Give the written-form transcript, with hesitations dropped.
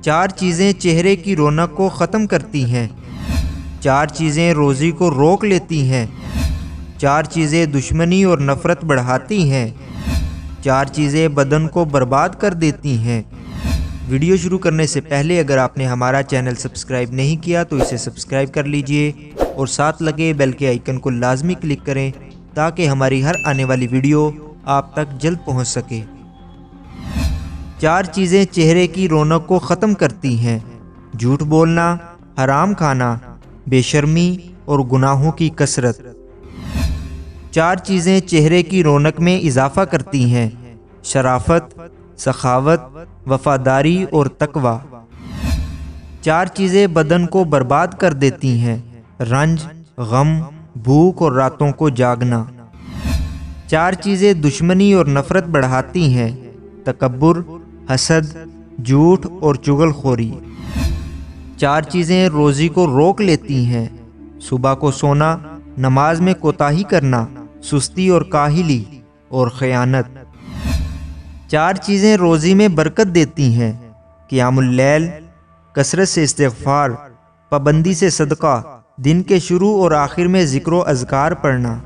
4 چیزیں چہرے کی رونق کو ختم کرتی ہیں۔ 4 چیزیں روزی کو روک لیتی ہیں۔ 4 چیزیں دشمنی اور نفرت بڑھاتی ہیں۔ 4 چیزیں بدن کو برباد کر دیتی ہیں۔ ویڈیو شروع کرنے سے پہلے اگر آپ نے ہمارا چینل سبسکرائب نہیں کیا تو اسے سبسکرائب کر لیجئے اور ساتھ لگے بیل کے آئیکن کو لازمی کلک کریں تاکہ ہماری ہر آنے والی ویڈیو آپ تک جلد پہنچ سکے۔ 4 چیزیں چہرے کی رونق کو ختم کرتی ہیں۔ جھوٹ بولنا، حرام کھانا، بے شرمی اور گناہوں کی کثرت۔ 4 چیزیں چہرے کی رونق میں اضافہ کرتی ہیں۔ شرافت، سخاوت، وفاداری اور تقوی۔ 4 چیزیں بدن کو برباد کر دیتی ہیں۔ رنج، غم، بھوک اور راتوں کو جاگنا۔ 4 چیزیں دشمنی اور نفرت بڑھاتی ہیں۔ تکبر، حسد، جھوٹ اور چغل خوری۔ 4 چیزیں روزی کو روک لیتی ہیں۔ صبح کو سونا، نماز میں کوتاہی کرنا، سستی اور کاہلی اور خیانت۔ 4 چیزیں روزی میں برکت دیتی ہیں۔ قیام اللیل، کثرت سے استغفار، پابندی سے صدقہ، دن کے شروع اور آخر میں ذکر و اذکار پڑھنا۔